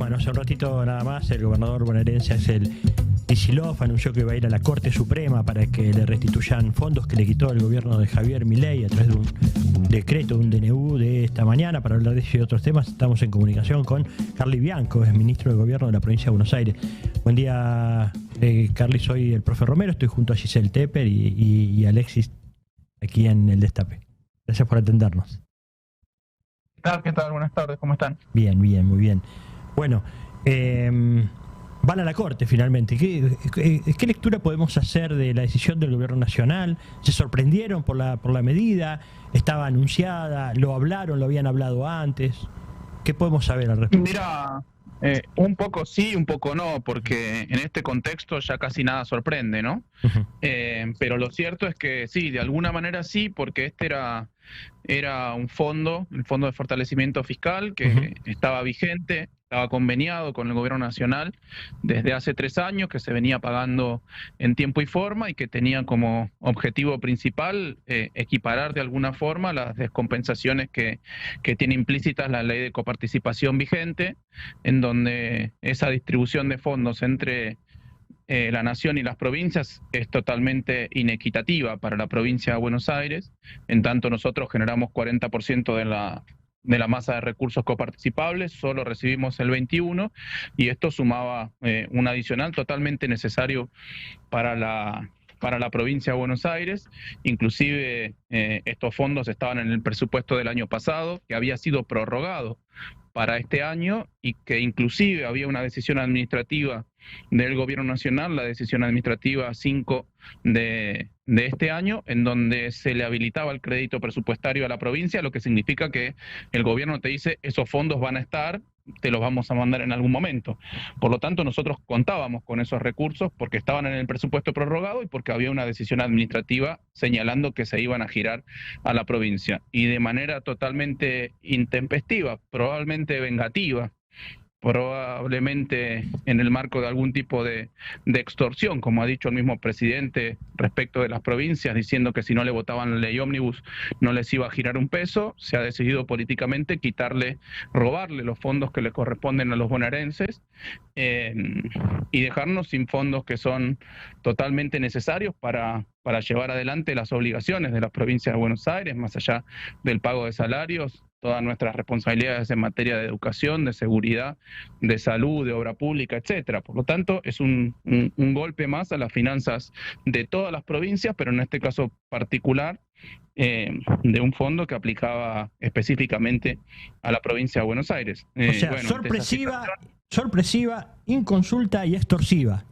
Bueno, hace un ratito nada más el gobernador bonaerense Axel Kicillof anunció que va a ir a la Corte Suprema para que le restituyan fondos que le quitó el gobierno de Javier Milei a través de un decreto, un DNU de esta mañana. Para hablar de eso y otros temas estamos en comunicación con Carly Bianco, es ministro de Gobierno de la provincia de Buenos Aires. Buen día, Carly, soy el profe Romero, estoy junto a Giselle Tepper y Alexis aquí en el Destape. Gracias por atendernos. ¿Qué tal? Buenas tardes, ¿cómo están? Bien, muy bien. Bueno, van a la Corte finalmente. ¿Qué lectura podemos hacer de la decisión del Gobierno Nacional? ¿Se sorprendieron por la medida? ¿Estaba anunciada? ¿Lo hablaron? ¿Lo habían hablado antes? ¿Qué podemos saber al respecto? Mira, un poco sí, un poco no, porque en este contexto ya casi nada sorprende, ¿no? Uh-huh. Pero lo cierto es que sí, de alguna manera sí, porque este era un fondo, el Fondo de Fortalecimiento Fiscal, que Uh-huh. estaba vigente, estaba conveniado con el Gobierno Nacional desde hace 3 años, que se venía pagando en tiempo y forma y que tenía como objetivo principal equiparar de alguna forma las descompensaciones que tiene implícitas la ley de coparticipación vigente, en donde esa distribución de fondos entre la nación y las provincias es totalmente inequitativa para la provincia de Buenos Aires. En tanto nosotros generamos 40% de la masa de recursos coparticipables, solo recibimos el 21%, y esto sumaba un adicional totalmente necesario para la provincia de Buenos Aires. Inclusive estos fondos estaban en el presupuesto del año pasado, que había sido prorrogado para este año, y que inclusive había una decisión administrativa del Gobierno Nacional, la decisión administrativa 5 de este año, en donde se le habilitaba el crédito presupuestario a la provincia, lo que significa que el gobierno te dice, esos fondos van a estar, te los vamos a mandar en algún momento. Por lo tanto, nosotros contábamos con esos recursos porque estaban en el presupuesto prorrogado y porque había una decisión administrativa señalando que se iban a girar a la provincia. Y de manera totalmente intempestiva, probablemente vengativa, probablemente en el marco de algún tipo de extorsión, como ha dicho el mismo presidente respecto de las provincias, diciendo que si no le votaban la ley ómnibus no les iba a girar un peso. Se ha decidido políticamente robarle los fondos que le corresponden a los bonaerenses y dejarnos sin fondos que son totalmente necesarios para llevar adelante las obligaciones de las provincias de Buenos Aires, más allá del pago de salarios, todas nuestras responsabilidades en materia de educación, de seguridad, de salud, de obra pública, etcétera. Por lo tanto, es un golpe más a las finanzas de todas las provincias, pero en este caso particular, de un fondo que aplicaba específicamente a la provincia de Buenos Aires. O sea, bueno, sorpresiva, inconsulta y extorsiva.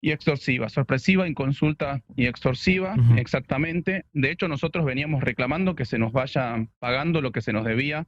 Y extorsiva, sorpresiva, inconsulta y extorsiva, Uh-huh. exactamente. De hecho, nosotros veníamos reclamando que se nos vaya pagando lo que se nos debía.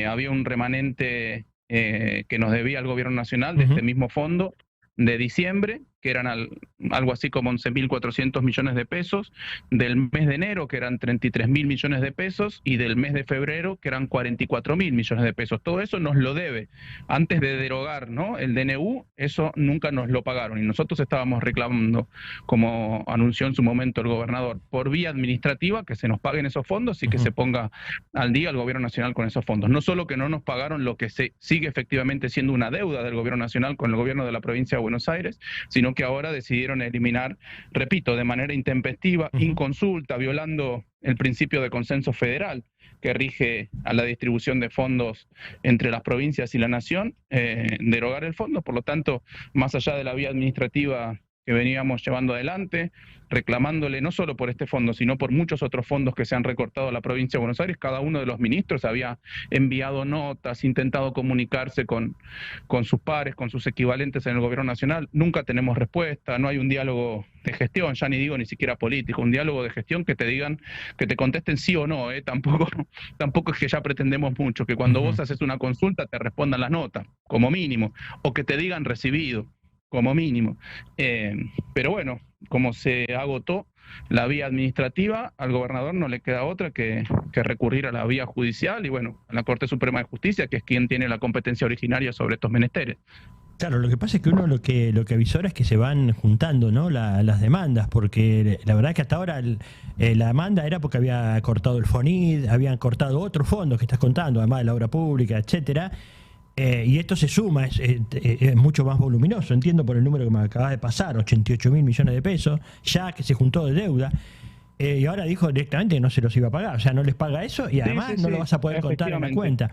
Había un remanente que nos debía el Gobierno Nacional de este mismo fondo de diciembre, que eran algo así como 11.400 millones de pesos, del mes de enero, que eran 33.000 millones de pesos, y del mes de febrero, que eran 44.000 millones de pesos. Todo eso nos lo debe. Antes de derogar, ¿no?, el DNU, eso nunca nos lo pagaron, y nosotros estábamos reclamando, como anunció en su momento el gobernador, por vía administrativa, que se nos paguen esos fondos y que se ponga al día el Gobierno Nacional con esos fondos. No solo que no nos pagaron lo que sigue efectivamente siendo una deuda del Gobierno Nacional con el gobierno de la provincia de Buenos Aires, sino que ahora decidieron eliminar, repito, de manera intempestiva, inconsulta, violando el principio de consenso federal que rige a la distribución de fondos entre las provincias y la nación, derogar el fondo. Por lo tanto, más allá de la vía administrativa que veníamos llevando adelante, reclamándole no solo por este fondo, sino por muchos otros fondos que se han recortado a la provincia de Buenos Aires. Cada uno de los ministros había enviado notas, intentado comunicarse con sus pares, con sus equivalentes en el Gobierno Nacional. Nunca tenemos respuesta, no hay un diálogo de gestión, ya ni siquiera político, un diálogo de gestión que te digan, que te contesten sí o no. Tampoco es que ya pretendemos mucho, que cuando vos haces una consulta te respondan las notas, como mínimo, o que te digan recibido, como mínimo. Pero bueno, como se agotó la vía administrativa, al gobernador no le queda otra que recurrir a la vía judicial y bueno, a la Corte Suprema de Justicia, que es quien tiene la competencia originaria sobre estos menesteres. Claro, lo que pasa es que uno lo que avisora es que se van juntando, ¿no?, las demandas, porque la verdad que hasta ahora la demanda era porque había cortado el FONID, habían cortado otros fondos que estás contando, además de la obra pública, etcétera. Y esto se suma, es mucho más voluminoso, entiendo por el número que me acaba de pasar, 88.000 millones de pesos, ya que se juntó de deuda. Y ahora dijo directamente que no se los iba a pagar, o sea, no les paga eso y además no lo vas a poder contar en la cuenta.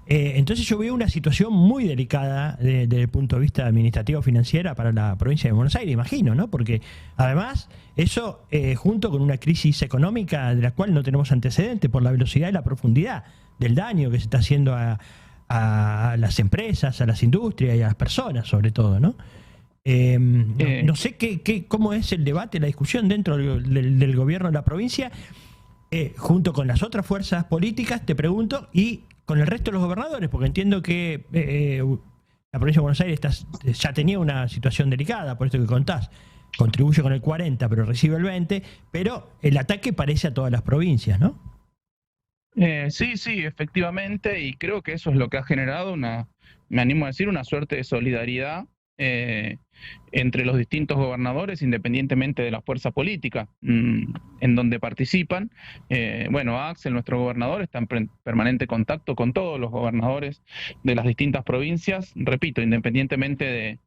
Entonces yo veo una situación muy delicada desde el punto de vista administrativo financiera para la provincia de Buenos Aires, imagino, ¿no? Porque además eso junto con una crisis económica de la cual no tenemos antecedentes por la velocidad y la profundidad del daño que se está haciendo a las empresas, a las industrias y a las personas sobre todo, ¿no? No sé cómo es el debate, la discusión dentro del gobierno de la provincia, junto con las otras fuerzas políticas, te pregunto, y con el resto de los gobernadores, porque entiendo que la provincia de Buenos Aires ya tenía una situación delicada, por esto que contás, contribuye con el 40, pero recibe el 20, pero el ataque parece a todas las provincias, ¿no? Sí, efectivamente, y creo que eso es lo que ha generado me animo a decir, una suerte de solidaridad entre los distintos gobernadores, independientemente de la fuerza política en donde participan. Bueno, Axel, nuestro gobernador, está en permanente contacto con todos los gobernadores de las distintas provincias, repito, independientemente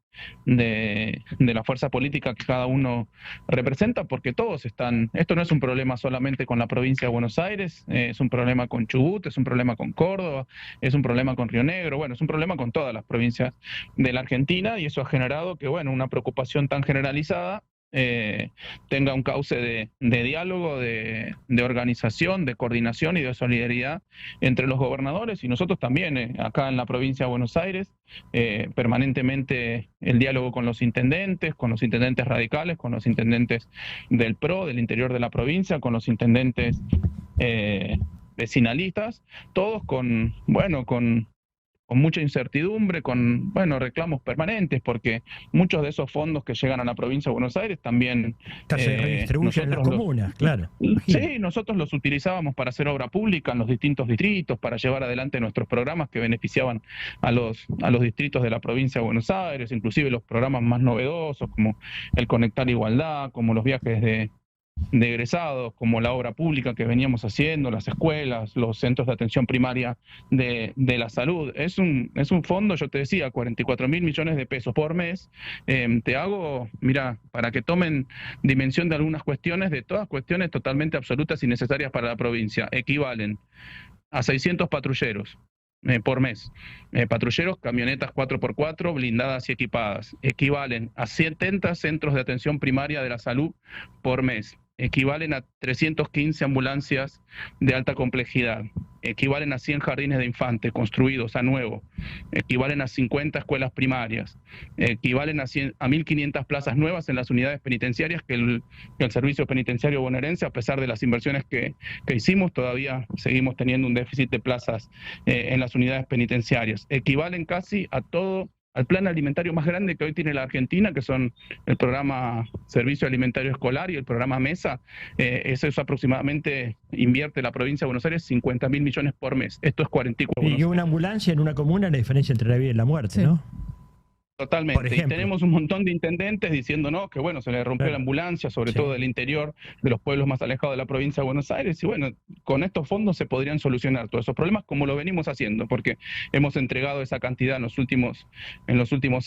de la fuerza política que cada uno representa, porque todos están, esto no es un problema solamente con la provincia de Buenos Aires, es un problema con Chubut, es un problema con Córdoba, es un problema con Río Negro, bueno, es un problema con todas las provincias de la Argentina, y eso ha generado que, bueno, una preocupación tan generalizada tenga un cauce de diálogo, de organización, de coordinación y de solidaridad entre los gobernadores y nosotros también, acá en la provincia de Buenos Aires, permanentemente el diálogo con los intendentes radicales, con los intendentes del PRO, del interior de la provincia, con los intendentes vecinalistas, todos con mucha incertidumbre, con reclamos permanentes, porque muchos de esos fondos que llegan a la provincia de Buenos Aires también se redistribuyen en las comunas, claro. Sí, nosotros los utilizábamos para hacer obra pública en los distintos distritos, para llevar adelante nuestros programas que beneficiaban a los distritos de la provincia de Buenos Aires, inclusive los programas más novedosos como el Conectar Igualdad, como los viajes de egresados, como la obra pública que veníamos haciendo, las escuelas, los centros de atención primaria de la salud. Es un fondo, yo te decía, 44.000 millones de pesos por mes. Te hago, mira, para que tomen dimensión de algunas cuestiones, de todas cuestiones totalmente absolutas y necesarias para la provincia, equivalen a 600 patrulleros por mes. Patrulleros, camionetas 4x4, blindadas y equipadas. Equivalen a 70 centros de atención primaria de la salud por mes. Equivalen a 315 ambulancias de alta complejidad. Equivalen a 100 jardines de infantes construidos a nuevo. Equivalen a 50 escuelas primarias. Equivalen a 1.500 plazas nuevas en las unidades penitenciarias que el Servicio Penitenciario Bonaerense, a pesar de las inversiones que hicimos, todavía seguimos teniendo un déficit de plazas en las unidades penitenciarias. Equivalen casi a todo al plan alimentario más grande que hoy tiene la Argentina, que son el programa Servicio Alimentario Escolar y el programa MESA. Eso es aproximadamente, invierte la provincia de Buenos Aires 50.000 millones por mes. Esto es 44. Y una ambulancia en una comuna, la diferencia entre la vida y la muerte, ¿no? Totalmente. Y tenemos un montón de intendentes diciéndonos que, bueno, se le rompió la ambulancia, sobre todo del interior, de los pueblos más alejados de la provincia de Buenos Aires. Y bueno, con estos fondos se podrían solucionar todos esos problemas, como lo venimos haciendo, porque hemos entregado esa cantidad en los últimos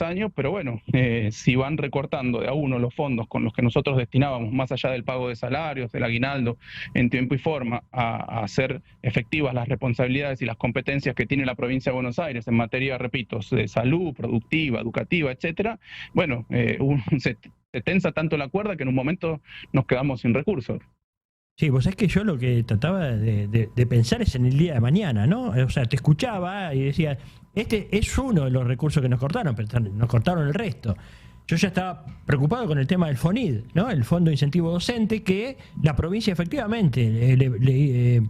años. Pero bueno, si van recortando de a uno los fondos con los que nosotros destinábamos, más allá del pago de salarios, del aguinaldo, en tiempo y forma, a hacer efectivas las responsabilidades y las competencias que tiene la provincia de Buenos Aires en materia, repito, de salud, productiva, educativa, etcétera, bueno, se tensa tanto la cuerda que en un momento nos quedamos sin recursos. Sí, vos sabés que yo lo que trataba de pensar es en el día de mañana, ¿no? O sea, te escuchaba y decía, este es uno de los recursos que nos cortaron, pero nos cortaron el resto. Yo ya estaba preocupado con el tema del FONID, ¿no? El Fondo de Incentivo Docente, que la provincia efectivamente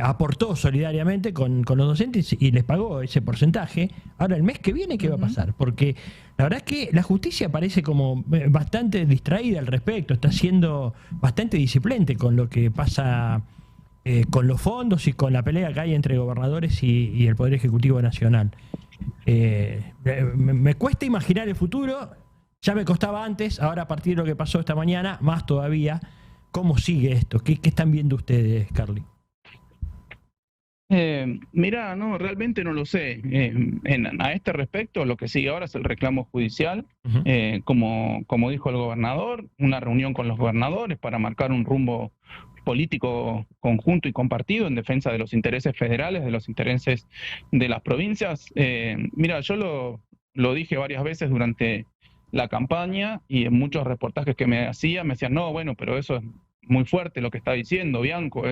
aportó solidariamente con los docentes y les pagó ese porcentaje. Ahora, el mes que viene, ¿qué va a pasar? Porque la verdad es que la justicia parece como bastante distraída al respecto, está siendo bastante displicente con lo que pasa con los fondos y con la pelea que hay entre gobernadores y el Poder Ejecutivo Nacional. Me cuesta imaginar el futuro, ya me costaba antes, ahora a partir de lo que pasó esta mañana, más todavía. ¿Cómo sigue esto? ¿Qué están viendo ustedes, Carly? Mira, no, realmente no lo sé. A este respecto, lo que sigue ahora es el reclamo judicial. Ujú. Como dijo el gobernador, una reunión con los gobernadores para marcar un rumbo político conjunto y compartido en defensa de los intereses federales, de los intereses de las provincias. Mira, yo lo dije varias veces durante la campaña y en muchos reportajes que me hacían, me decían, no, bueno, pero eso es muy fuerte lo que está diciendo Bianco.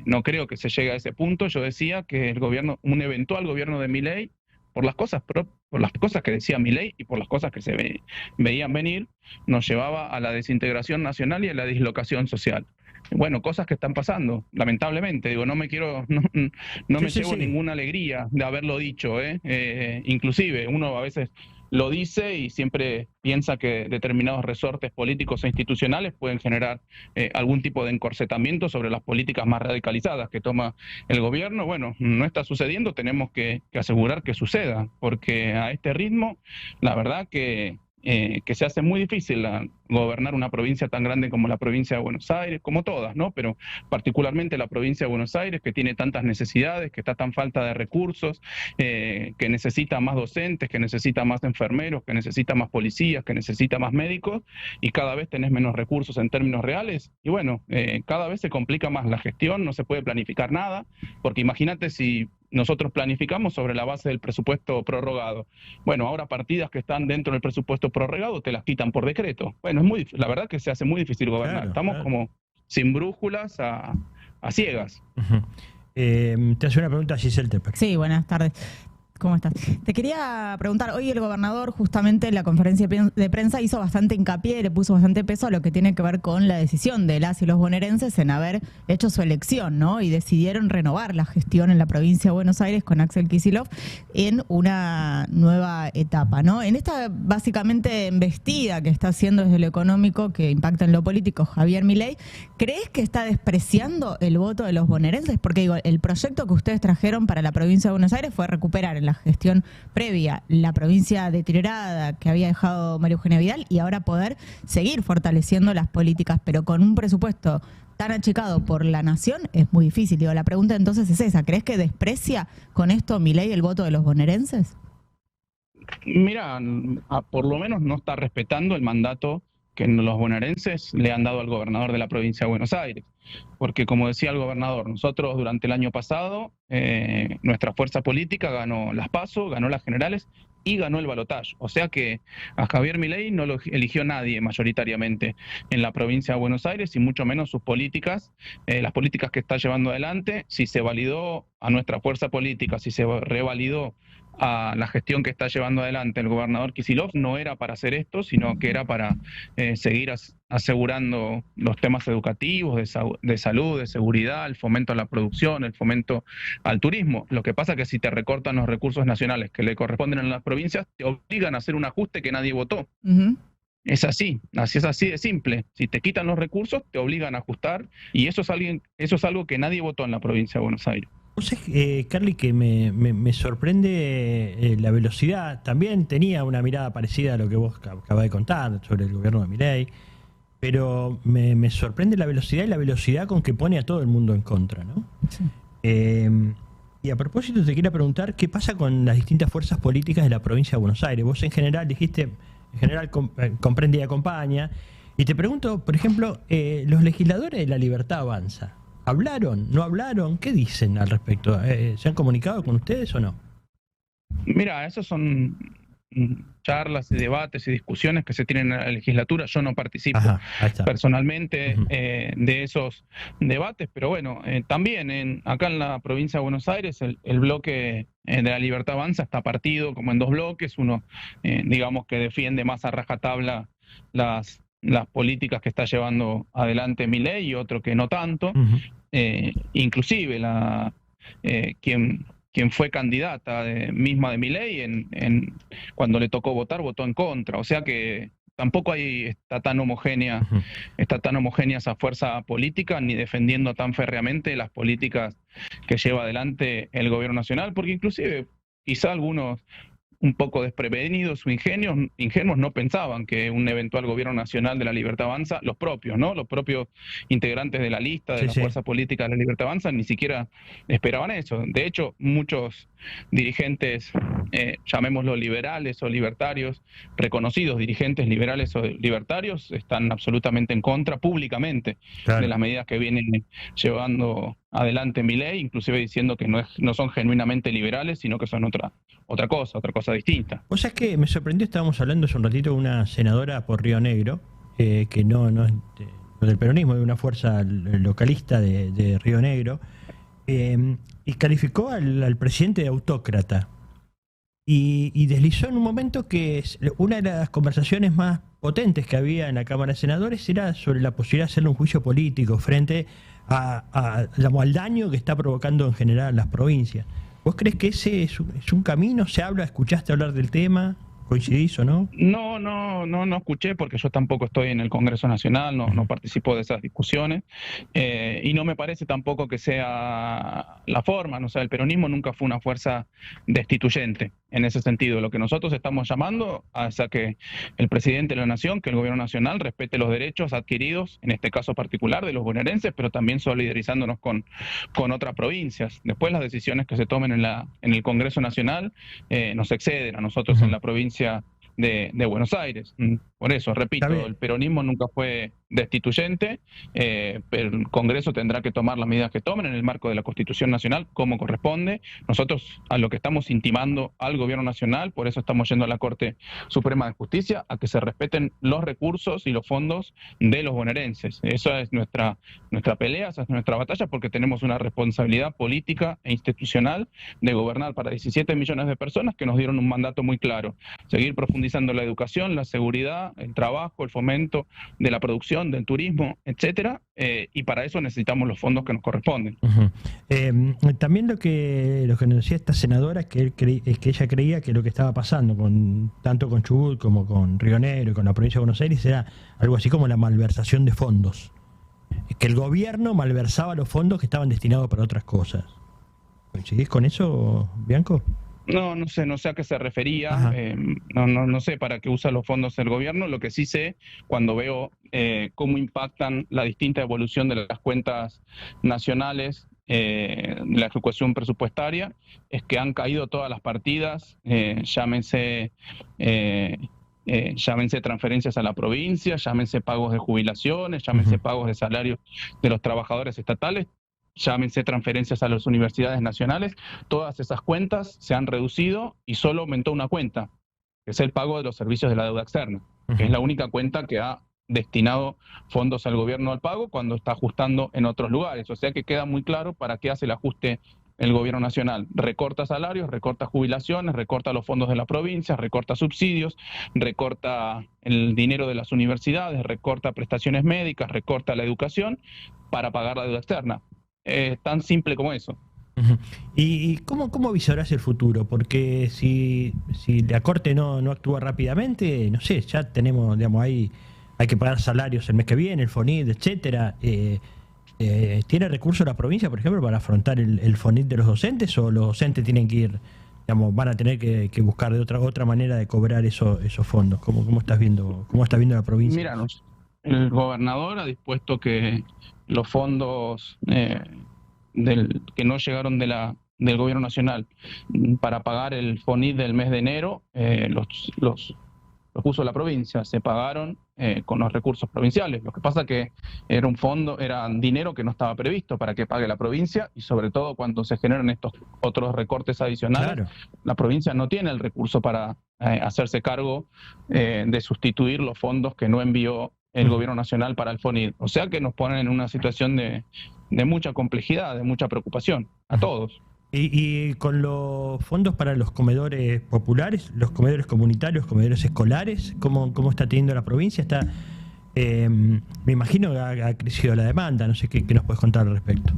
No creo que se llegue a ese punto. Yo decía que el gobierno, un eventual gobierno de Milei, por por las cosas que decía Milei y por las cosas que veían venir, nos llevaba a la desintegración nacional y a la dislocación social. Bueno, cosas que están pasando, lamentablemente. Digo, no Sí, me sí, llevo sí. ninguna alegría de haberlo dicho, ¿eh? Inclusive, uno a veces lo dice y siempre piensa que determinados resortes políticos e institucionales pueden generar algún tipo de encorsetamiento sobre las políticas más radicalizadas que toma el gobierno. Bueno, no está sucediendo, tenemos que asegurar que suceda, porque a este ritmo, la verdad que se hace muy difícil gobernar una provincia tan grande como la provincia de Buenos Aires, como todas, ¿no? Pero particularmente la provincia de Buenos Aires, que tiene tantas necesidades, que está tan falta de recursos, que necesita más docentes, que necesita más enfermeros, que necesita más policías, que necesita más médicos, y cada vez tenés menos recursos en términos reales. Y bueno, cada vez se complica más la gestión, no se puede planificar nada, porque imagínate si nosotros planificamos sobre la base del presupuesto prorrogado. Bueno, ahora partidas que están dentro del presupuesto prorrogado te las quitan por decreto. Bueno, la verdad que se hace muy difícil gobernar. Claro, Estamos claro. como sin brújulas a ciegas. Ujú. Te hace una pregunta Giselle Tepper. Sí, buenas tardes. ¿Cómo estás? Te quería preguntar, hoy el gobernador justamente en la conferencia de prensa hizo bastante hincapié, le puso bastante peso a lo que tiene que ver con la decisión de las y los bonaerenses en haber hecho su elección, ¿no? Y decidieron renovar la gestión en la provincia de Buenos Aires con Axel Kicillof en una nueva etapa, ¿no? En esta básicamente embestida que está haciendo desde lo económico que impacta en lo político Javier Milei, ¿crees que está despreciando el voto de los bonaerenses? Porque digo, el proyecto que ustedes trajeron para la provincia de Buenos Aires fue recuperar en la gestión previa la provincia deteriorada que había dejado María Eugenia Vidal y ahora poder seguir fortaleciendo las políticas, pero con un presupuesto tan achicado por la nación es muy difícil. Digo, la pregunta entonces es esa, ¿crees que desprecia con esto Milei el voto de los bonaerenses? Mira, por lo menos no está respetando el mandato que los bonaerenses le han dado al gobernador de la provincia de Buenos Aires. Porque como decía el gobernador, nosotros durante el año pasado, nuestra fuerza política ganó las PASO, ganó las generales y ganó el balotaje. O sea que a Javier Milei no lo eligió nadie mayoritariamente en la provincia de Buenos Aires y mucho menos sus políticas, las políticas que está llevando adelante. Si se validó a nuestra fuerza política, si se revalidó a la gestión que está llevando adelante el gobernador Kicillof, no era para hacer esto, sino que era para seguir asegurando los temas educativos, de salud, de seguridad, el fomento a la producción, el fomento al turismo. Lo que pasa es que si te recortan los recursos nacionales que le corresponden a las provincias, te obligan a hacer un ajuste que nadie votó. Es así de simple. Si te quitan los recursos, te obligan a ajustar y eso es algo que nadie votó en la provincia de Buenos Aires. Vos sabés, Carly, que me sorprende la velocidad. También tenía una mirada parecida a lo que vos acabás de contar sobre el gobierno de Milei, pero me sorprende la velocidad y la velocidad con que pone a todo el mundo en contra, ¿no? Sí. Y a propósito te quería preguntar qué pasa con las distintas fuerzas políticas de la provincia de Buenos Aires. Vos en general dijiste, en general comprende y acompaña. Y te pregunto, por ejemplo, los legisladores de La Libertad Avanza, ¿hablaron? ¿No hablaron? ¿Qué dicen al respecto? ¿Se han comunicado con ustedes o no? Mira, esos son charlas y debates y discusiones que se tienen en la legislatura. Yo no participo personalmente de esos debates, pero bueno, también acá en la provincia de Buenos Aires el bloque de La Libertad Avanza está partido como en dos bloques. Uno, digamos que defiende más a rajatabla las políticas que está llevando adelante Milei y otro que no tanto. Inclusive quien fue candidata misma de Milei, cuando le tocó votar, votó en contra. O sea que tampoco está tan homogénea esa fuerza política, ni defendiendo tan férreamente las políticas que lleva adelante el gobierno nacional, porque inclusive quizá algunos un poco desprevenidos o ingenuos no pensaban que un eventual gobierno nacional de la Libertad Avanza, los propios, ¿no? Los propios integrantes de la lista de la fuerza política de la Libertad Avanza ni siquiera esperaban eso. De hecho, muchos dirigentes, llamémoslo liberales o libertarios, reconocidos dirigentes liberales o libertarios, están absolutamente en contra públicamente de las medidas que vienen llevando adelante Milei, inclusive diciendo que no son genuinamente liberales, sino que son otra cosa distinta. O sea, es que me sorprendió, estábamos hablando hace un ratito de una senadora por Río Negro, que no es del peronismo, de una fuerza localista de Río Negro, y calificó al presidente de autócrata. Y deslizó en un momento que una de las conversaciones más potentes que había en la Cámara de Senadores era sobre la posibilidad de hacerle un juicio político frente al daño que está provocando en general las provincias. ¿Vos crees que ese es un camino? ¿Escuchaste hablar del tema? ¿Coincidís o no? No escuché, porque yo tampoco estoy en el Congreso Nacional, no participo de esas discusiones, y no me parece tampoco que sea la forma. O sea, el peronismo nunca fue una fuerza destituyente en ese sentido. Lo que nosotros estamos llamando es a que el presidente de la Nación, que el gobierno nacional respete los derechos adquiridos, en este caso particular de los bonaerenses, pero también solidarizándonos con otras provincias. Después las decisiones que se tomen en el Congreso Nacional nos exceden a nosotros en la provincia de Buenos Aires. Por eso, repito, el peronismo nunca fue destituyente, pero el Congreso tendrá que tomar las medidas que tomen en el marco de la Constitución Nacional, como corresponde. Nosotros a lo que estamos intimando al Gobierno Nacional, por eso estamos yendo a la Corte Suprema de Justicia, a que se respeten los recursos y los fondos de los bonaerenses. Esa es nuestra pelea, esa es nuestra batalla, porque tenemos una responsabilidad política e institucional de gobernar para 17 millones de personas que nos dieron un mandato muy claro: seguir profundizando la educación, la seguridad, el trabajo, el fomento de la producción, del turismo, etcétera, y para eso necesitamos los fondos que nos corresponden. También lo que nos decía esta senadora es que ella creía que lo que estaba pasando tanto con Chubut como con Río Negro y con la provincia de Buenos Aires era algo así como la malversación de fondos, que el gobierno malversaba los fondos que estaban destinados para otras cosas. ¿Coincidís con eso, Bianco? No sé a qué se refería, no sé para qué usa los fondos el gobierno. Lo que sí sé, cuando veo cómo impactan la distinta evolución de las cuentas nacionales, la ejecución presupuestaria, es que han caído todas las partidas, llámense transferencias a la provincia, llámense pagos de jubilaciones, llámense pagos de salarios de los trabajadores estatales, llámense transferencias a las universidades nacionales. Todas esas cuentas se han reducido y solo aumentó una cuenta, que es el pago de los servicios de la deuda externa, que es la única cuenta que ha destinado fondos al gobierno al pago cuando está ajustando en otros lugares. O sea que queda muy claro para qué hace el ajuste el gobierno nacional. Recorta salarios, recorta jubilaciones, recorta los fondos de la provincia, recorta subsidios, recorta el dinero de las universidades, recorta prestaciones médicas, recorta la educación para pagar la deuda externa. Tan simple como eso. ¿Y cómo visorás el futuro? Porque si la Corte no actúa rápidamente, no sé, ya tenemos, digamos, hay que pagar salarios el mes que viene, el FONIT, etcétera. ¿Tiene recursos la provincia, por ejemplo, para afrontar el FONIT de los docentes, o los docentes tienen que ir, digamos, van a tener que buscar de otra manera de cobrar esos fondos? ¿Cómo estás viendo la provincia? Míranos, el gobernador ha dispuesto que los fondos que no llegaron del gobierno nacional para pagar el FONIT del mes de enero, los puso la provincia, se pagaron con los recursos provinciales. Lo que pasa que era dinero que no estaba previsto para que pague la provincia, y sobre todo cuando se generan estos otros recortes adicionales, claro, la provincia no tiene el recurso para hacerse cargo de sustituir los fondos que no envió el gobierno nacional para el FONIT. O sea que nos ponen en una situación de mucha complejidad, de mucha preocupación a todos. Y con los fondos para los comedores populares, los comedores comunitarios, comedores escolares, ¿cómo está teniendo la provincia? Me imagino que ha crecido la demanda, no sé qué nos puedes contar al respecto.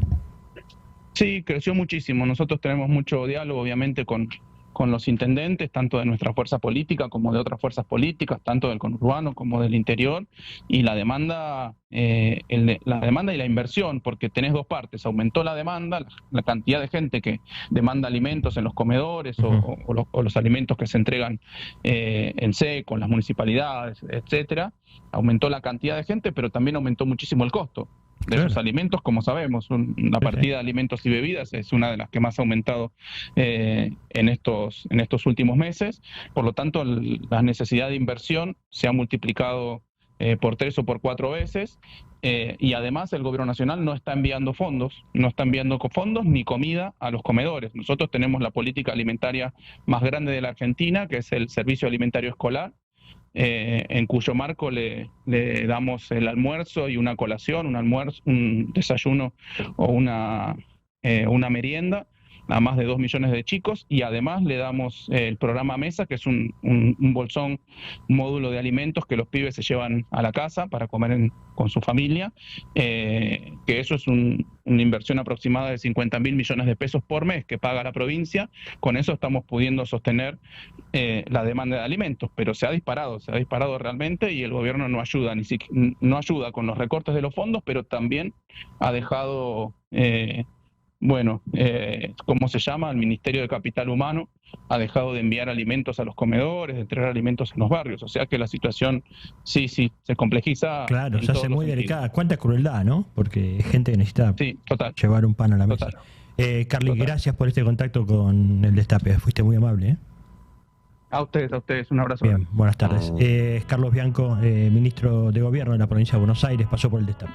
Sí, creció muchísimo. Nosotros tenemos mucho diálogo, obviamente, con con los intendentes, tanto de nuestra fuerza política como de otras fuerzas políticas, tanto del conurbano como del interior, y la demanda y la inversión, porque tenés dos partes: aumentó la demanda, la cantidad de gente que demanda alimentos en los comedores o los alimentos que se entregan en seco, en las municipalidades, etcétera. Aumentó la cantidad de gente, pero también aumentó muchísimo el costo de esos alimentos, como sabemos. La partida de alimentos y bebidas es una de las que más ha aumentado en estos últimos meses. Por lo tanto, la necesidad de inversión se ha multiplicado por 3 o por 4 veces, y además el gobierno nacional no está enviando fondos ni comida a los comedores. Nosotros tenemos la política alimentaria más grande de la Argentina, que es el servicio alimentario escolar, en cuyo marco le damos el almuerzo y una colación, un desayuno o una merienda a más de 2 millones de chicos, y además le damos el programa Mesa, que es un bolsón, un módulo de alimentos que los pibes se llevan a la casa para comer con su familia, que eso es una inversión aproximada de 50.000 millones de pesos por mes que paga la provincia. Con eso estamos pudiendo sostener la demanda de alimentos, pero se ha disparado realmente, y el gobierno no ayuda con los recortes de los fondos, pero también ha dejado... ¿cómo se llama? El Ministerio de Capital Humano ha dejado de enviar alimentos a los comedores, de entregar alimentos en los barrios. O sea que la situación sí se complejiza. Claro, se hace muy delicada. Cuánta crueldad, ¿no? Porque hay gente que necesita llevar un pan a la mesa. Carly, gracias por este contacto con el Destape. Fuiste muy amable, ¿eh? A ustedes, un abrazo. Bien, buenas tardes. Carlos Bianco, ministro de Gobierno de la provincia de Buenos Aires, pasó por el Destape.